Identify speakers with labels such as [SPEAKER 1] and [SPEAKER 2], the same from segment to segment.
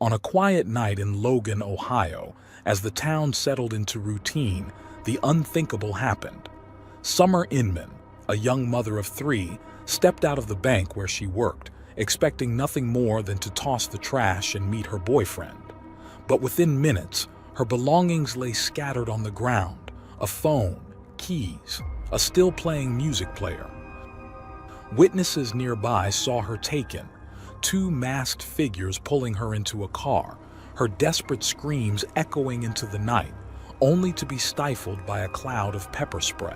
[SPEAKER 1] On a quiet night in Logan, Ohio, as the town settled into routine, the unthinkable happened. Summer Inman, a young mother of 3, stepped out of the bank where she worked, expecting nothing more than to toss the trash and meet her boyfriend. But within minutes, her belongings lay scattered on the ground: a phone, keys, a still-playing music player. Witnesses nearby saw her taken, 2 masked figures pulling her into a car, her desperate screams echoing into the night, only to be stifled by a cloud of pepper spray.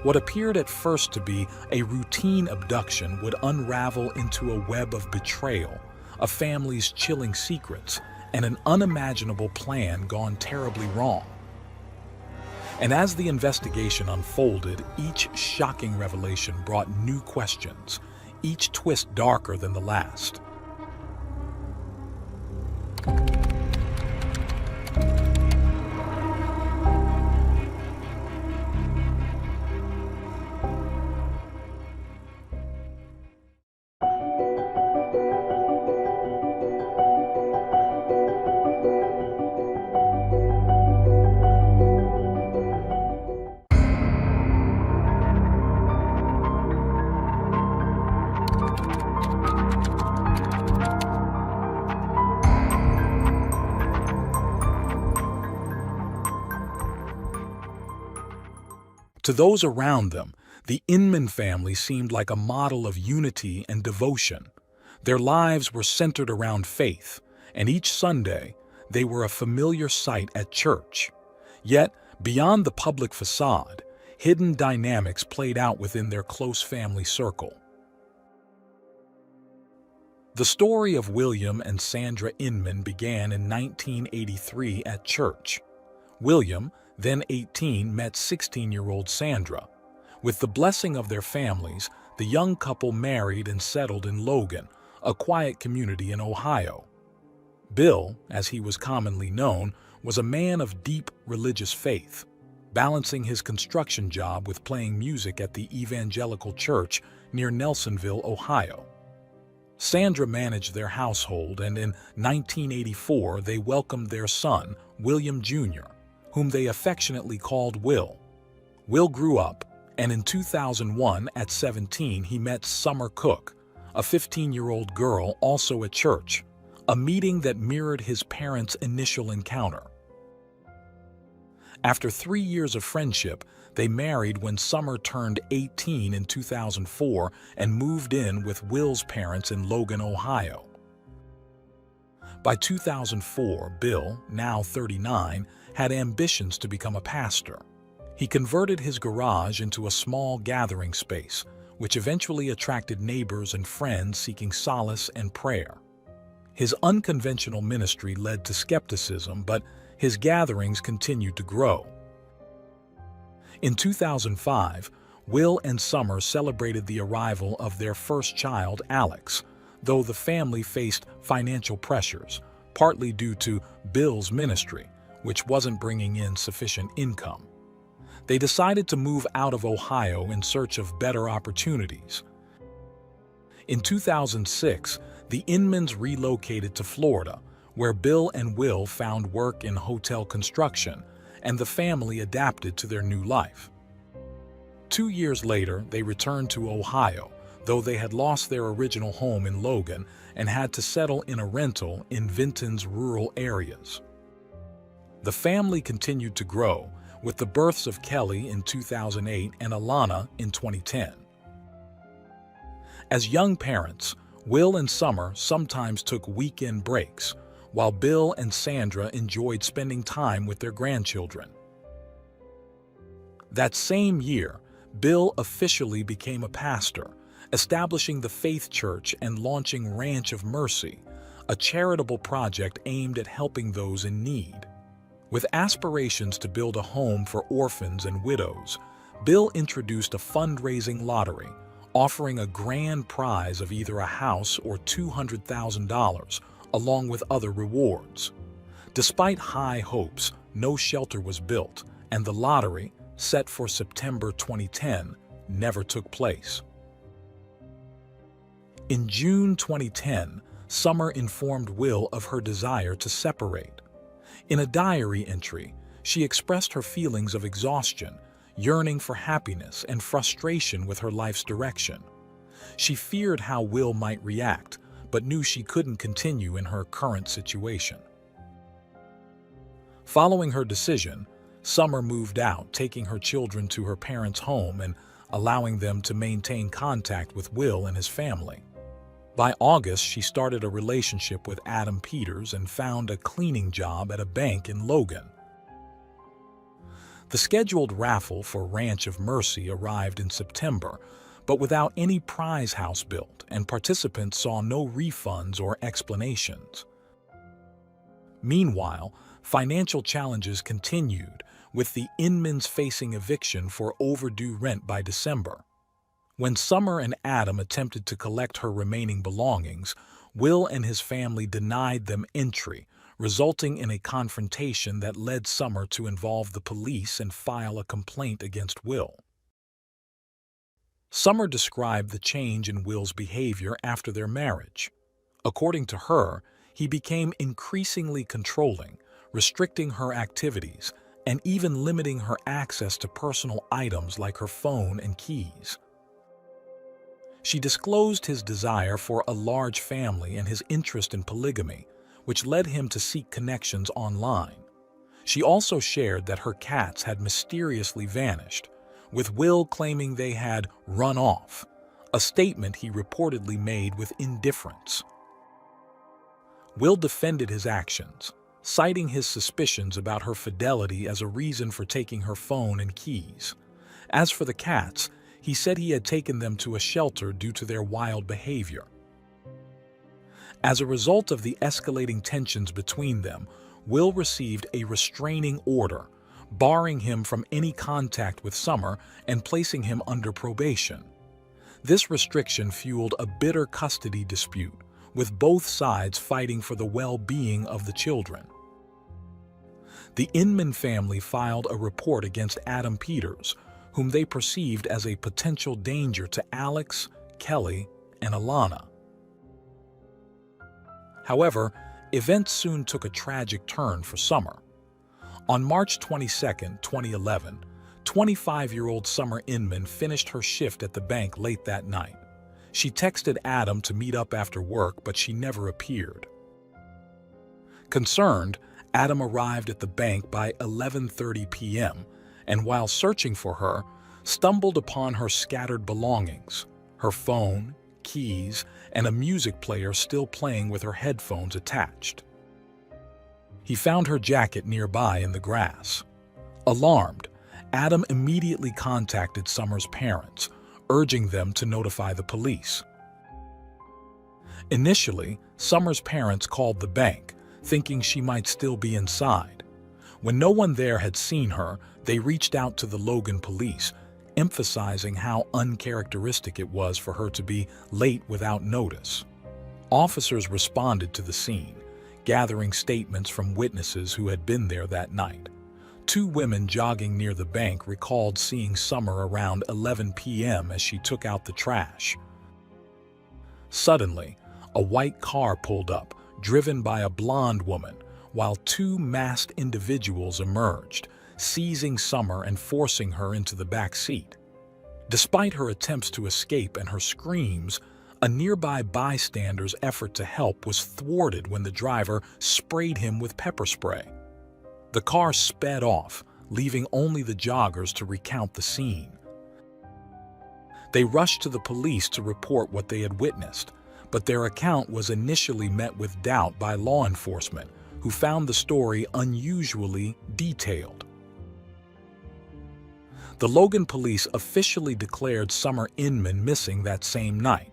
[SPEAKER 1] What appeared at first to be a routine abduction would unravel into a web of betrayal, a family's chilling secrets, and an unimaginable plan gone terribly wrong. And as the investigation unfolded, each shocking revelation brought new questions, each twist darker than the last. To those around them, the Inman family seemed like a model of unity and devotion. Their lives were centered around faith, and each Sunday, they were a familiar sight at church. Yet, beyond the public facade, hidden dynamics played out within their close family circle. The story of William and Sandra Inman began in 1983 at church. William, then 18, met 16-year-old Sandra. With the blessing of their families, the young couple married and settled in Logan, a quiet community in Ohio. Bill, as he was commonly known, was a man of deep religious faith, balancing his construction job with playing music at the evangelical church near Nelsonville, Ohio. Sandra managed their household, and in 1984 they welcomed their son, William Jr., whom they affectionately called Will. Will grew up, and in 2001, at 17, he met Summer Cook, a 15-year-old girl also at church, a meeting that mirrored his parents' initial encounter. After 3 years of friendship, they married when Summer turned 18 in 2004 and moved in with Will's parents in Logan, Ohio. By 2004, Bill, now 39, had ambitions to become a pastor. He converted his garage into a small gathering space, which eventually attracted neighbors and friends seeking solace and prayer. His unconventional ministry led to skepticism, but his gatherings continued to grow. In 2005, Will and Summer celebrated the arrival of their first child, Alex, though the family faced financial pressures, partly due to Bill's ministry, which wasn't bringing in sufficient income. They decided to move out of Ohio in search of better opportunities. In 2006, the Inmans relocated to Florida, where Bill and Will found work in hotel construction, and the family adapted to their new life. 2 years later, they returned to Ohio, though they had lost their original home in Logan and had to settle in a rental in Vinton's rural areas. The family continued to grow, with the births of Kelly in 2008 and Alana in 2010. As young parents, Will and Summer sometimes took weekend breaks, while Bill and Sandra enjoyed spending time with their grandchildren. That same year, Bill officially became a pastor, establishing the Faith Church and launching Ranch of Mercy, a charitable project aimed at helping those in need. With aspirations to build a home for orphans and widows, Bill introduced a fundraising lottery, offering a grand prize of either a house or $200,000, along with other rewards. Despite high hopes, no shelter was built, and the lottery, set for September 2010, never took place. In June 2010, Summer informed Will of her desire to separate. In a diary entry, she expressed her feelings of exhaustion, yearning for happiness, and frustration with her life's direction. She feared how Will might react, but knew she couldn't continue in her current situation. Following her decision, Summer moved out, taking her children to her parents' home and allowing them to maintain contact with Will and his family. By August, she started a relationship with Adam Peters and found a cleaning job at a bank in Logan. The scheduled raffle for Ranch of Mercy arrived in September, but without any prize house built, and participants saw no refunds or explanations. Meanwhile, financial challenges continued, with the Inmans facing eviction for overdue rent by December. When Summer and Adam attempted to collect her remaining belongings, Will and his family denied them entry, resulting in a confrontation that led Summer to involve the police and file a complaint against Will. Summer described the change in Will's behavior after their marriage. According to her, he became increasingly controlling, restricting her activities, and even limiting her access to personal items like her phone and keys. She disclosed his desire for a large family and his interest in polygamy, which led him to seek connections online. She also shared that her cats had mysteriously vanished, with Will claiming they had run off, a statement he reportedly made with indifference. Will defended his actions, citing his suspicions about her fidelity as a reason for taking her phone and keys. As for the cats, he said he had taken them to a shelter due to their wild behavior. As a result of the escalating tensions between them, Will received a restraining order, barring him from any contact with Summer and placing him under probation. This restriction fueled a bitter custody dispute, with both sides fighting for the well-being of the children. The Inman family filed a report against Adam Peters, whom they perceived as a potential danger to Alex, Kelly, and Alana. However, events soon took a tragic turn for Summer. On March 22, 2011, 25-year-old Summer Inman finished her shift at the bank late that night. She texted Adam to meet up after work, but she never appeared. Concerned, Adam arrived at the bank by 11:30 p.m. and while searching for her, stumbled upon her scattered belongings, her phone, keys, and a music player still playing with her headphones attached. He found her jacket nearby in the grass. Alarmed, Adam immediately contacted Summer's parents, urging them to notify the police. Initially, Summer's parents called the bank, thinking she might still be inside. When no one there had seen her, they reached out to the Logan police, emphasizing how uncharacteristic it was for her to be late without notice. Officers responded to the scene, gathering statements from witnesses who had been there that night. Two women jogging near the bank recalled seeing Summer around 11 p.m. as she took out the trash. Suddenly, a white car pulled up, driven by a blonde woman, while two masked individuals emerged, seizing Summer and forcing her into the back seat. Despite her attempts to escape and her screams, a nearby bystander's effort to help was thwarted when the driver sprayed him with pepper spray. The car sped off, leaving only the joggers to recount the scene. They rushed to the police to report what they had witnessed, but their account was initially met with doubt by law enforcement, who found the story unusually detailed. The Logan police officially declared Summer Inman missing that same night.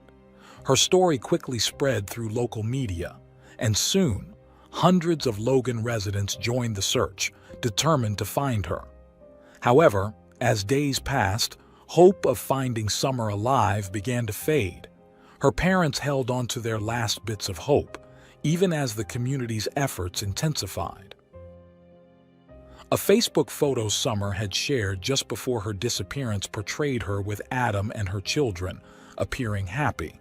[SPEAKER 1] Her story quickly spread through local media, and soon, hundreds of Logan residents joined the search, determined to find her. However, as days passed, hope of finding Summer alive began to fade. Her parents held on to their last bits of hope, even as the community's efforts intensified. A Facebook photo Summer had shared just before her disappearance portrayed her with Adam and her children, appearing happy.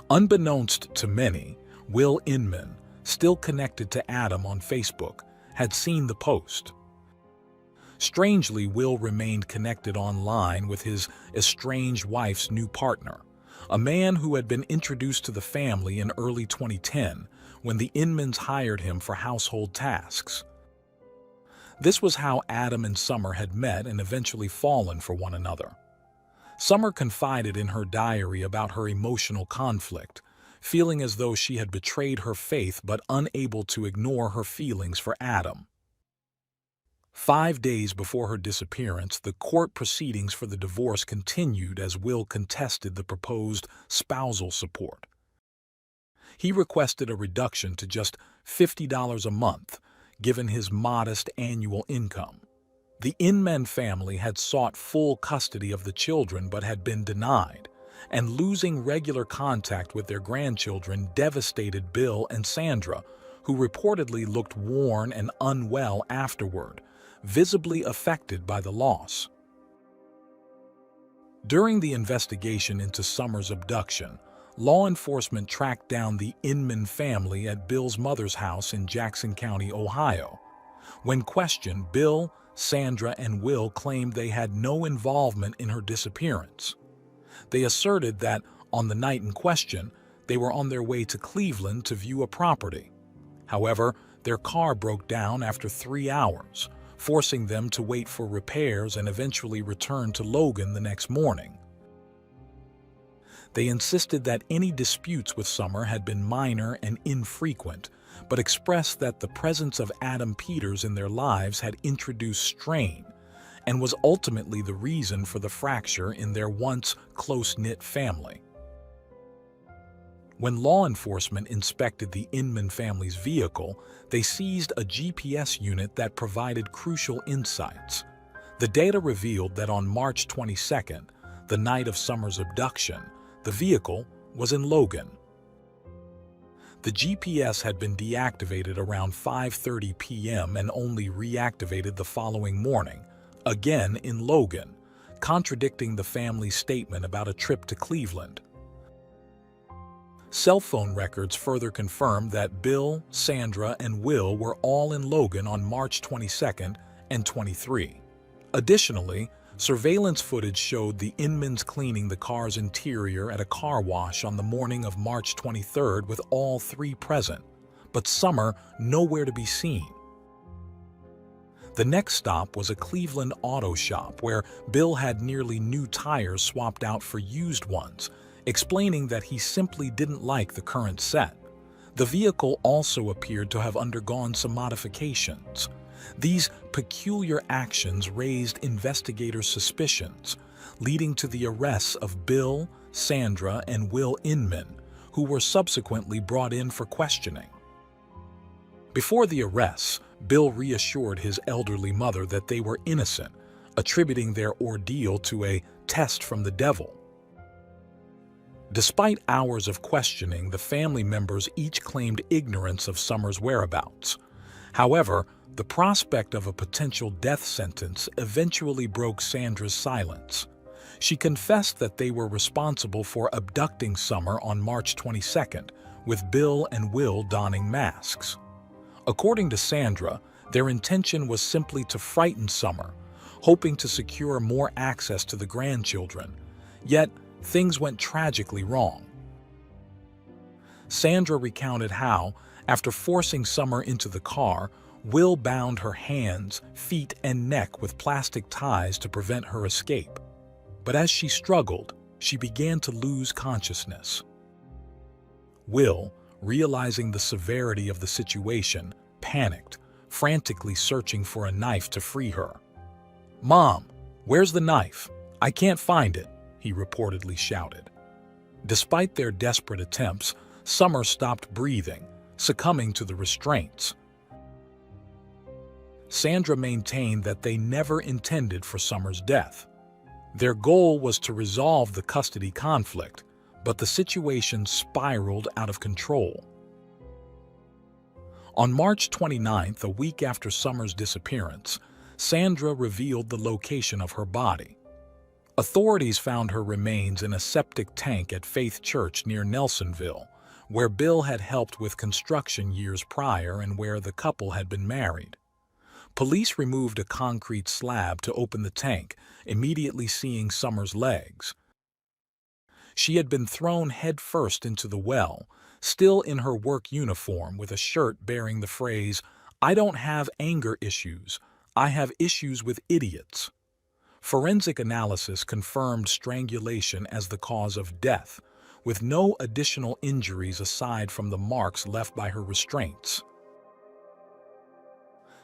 [SPEAKER 1] Unbeknownst to many, Will Inman, still connected to Adam on Facebook, had seen the post. Strangely, Will remained connected online with his estranged wife's new partner, a man who had been introduced to the family in early 2010 when the Inmans hired him for household tasks. This was how Adam and Summer had met and eventually fallen for one another. Summer confided in her diary about her emotional conflict, feeling as though she had betrayed her faith but unable to ignore her feelings for Adam. 5 days before her disappearance, the court proceedings for the divorce continued as Will contested the proposed spousal support. He requested a reduction to just $50 a month, given his modest annual income. The Inman family had sought full custody of the children but had been denied, and losing regular contact with their grandchildren devastated Bill and Sandra, who reportedly looked worn and unwell afterward, visibly affected by the loss. During the investigation into Summer's abduction, law enforcement tracked down the Inman family at Bill's mother's house in Jackson County, Ohio. When questioned, Bill, Sandra, and Will claimed they had no involvement in her disappearance. They asserted that, on the night in question, they were on their way to Cleveland to view a property. However, their car broke down after 3 hours, forcing them to wait for repairs and eventually return to Logan the next morning. They insisted that any disputes with Summer had been minor and infrequent, but expressed that the presence of Adam Peters in their lives had introduced strain and was ultimately the reason for the fracture in their once close-knit family. When law enforcement inspected the Inman family's vehicle, they seized a GPS unit that provided crucial insights. The data revealed that on March 22nd, the night of Summer's abduction, the vehicle was in Logan. The GPS had been deactivated around 5:30 p.m. and only reactivated the following morning, again in Logan, contradicting the family's statement about a trip to Cleveland. Cell phone records further confirmed that Bill, Sandra, and Will were all in Logan on March 22nd and 23. Additionally, surveillance footage showed the Inmans cleaning the car's interior at a car wash on the morning of March 23rd with all three present, but Summer nowhere to be seen. The next stop was a Cleveland auto shop where Bill had nearly new tires swapped out for used ones, explaining that he simply didn't like the current set. The vehicle also appeared to have undergone some modifications. These peculiar actions raised investigators' suspicions, leading to the arrests of Bill, Sandra, and Will Inman, who were subsequently brought in for questioning. Before the arrests, Bill reassured his elderly mother that they were innocent, attributing their ordeal to a test from the devil. Despite hours of questioning, the family members each claimed ignorance of Summer's whereabouts. However, the prospect of a potential death sentence eventually broke Sandra's silence. She confessed that they were responsible for abducting Summer on March 22nd, with Bill and Will donning masks. According to Sandra, their intention was simply to frighten Summer, hoping to secure more access to the grandchildren. Yet, things went tragically wrong. Sandra recounted how, after forcing Summer into the car, Will bound her hands, feet, and neck with plastic ties to prevent her escape. But as she struggled, she began to lose consciousness. Will, realizing the severity of the situation, panicked, frantically searching for a knife to free her. "Mom, where's the knife? I can't find it," he reportedly shouted. Despite their desperate attempts, Summer stopped breathing, succumbing to the restraints. Sandra maintained that they never intended for Summer's death. Their goal was to resolve the custody conflict, but the situation spiraled out of control. On March 29th, a week after Summer's disappearance, Sandra revealed the location of her body. Authorities found her remains in a septic tank at Faith Church near Nelsonville, where Bill had helped with construction years prior and where the couple had been married. Police removed a concrete slab to open the tank, immediately seeing Summer's legs. She had been thrown headfirst into the well, still in her work uniform with a shirt bearing the phrase, "I don't have anger issues, I have issues with idiots." Forensic analysis confirmed strangulation as the cause of death, with no additional injuries aside from the marks left by her restraints.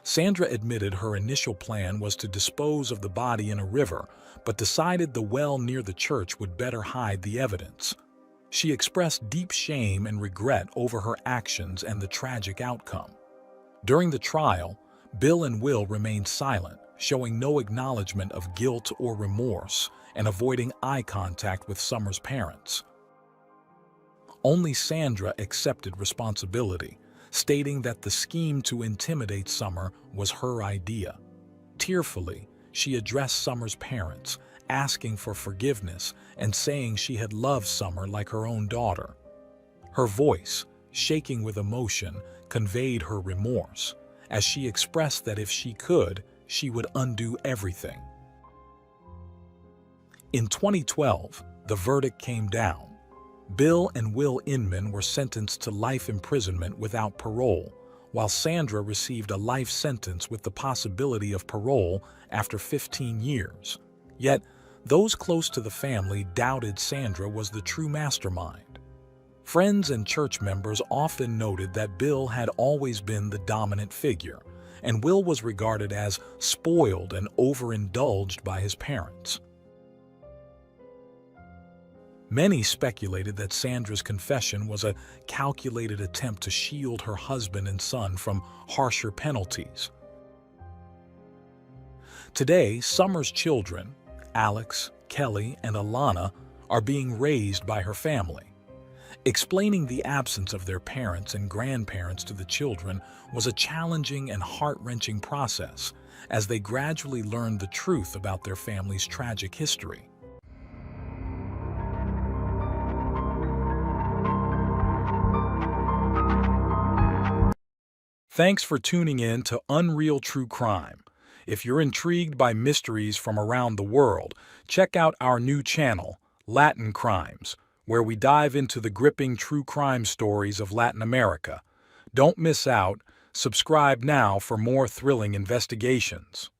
[SPEAKER 1] Sandra admitted her initial plan was to dispose of the body in a river, but decided the well near the church would better hide the evidence. She expressed deep shame and regret over her actions and the tragic outcome. During the trial, Bill and Will remained silent, showing no acknowledgement of guilt or remorse and avoiding eye contact with Summer's parents. Only Sandra accepted responsibility, stating that the scheme to intimidate Summer was her idea. Tearfully, she addressed Summer's parents, asking for forgiveness and saying she had loved Summer like her own daughter. Her voice, shaking with emotion, conveyed her remorse, as she expressed that if she could, she would undo everything. In 2012, the verdict came down. Bill and Will Inman were sentenced to life imprisonment without parole, while Sandra received a life sentence with the possibility of parole after 15 years. Yet, those close to the family doubted Sandra was the true mastermind. Friends and church members often noted that Bill had always been the dominant figure, and Will was regarded as spoiled and overindulged by his parents. Many speculated that Sandra's confession was a calculated attempt to shield her husband and son from harsher penalties. Today, Summer's children, Alex, Kelly, and Alana, are being raised by her family. Explaining the absence of their parents and grandparents to the children was a challenging and heart-wrenching process, as they gradually learned the truth about their family's tragic history. Thanks for tuning in to Unreal True Crime. If you're intrigued by mysteries from around the world, check out our new channel, Latin Crimes, where we dive into the gripping true crime stories of Latin America. Don't miss out. Subscribe now for more thrilling investigations.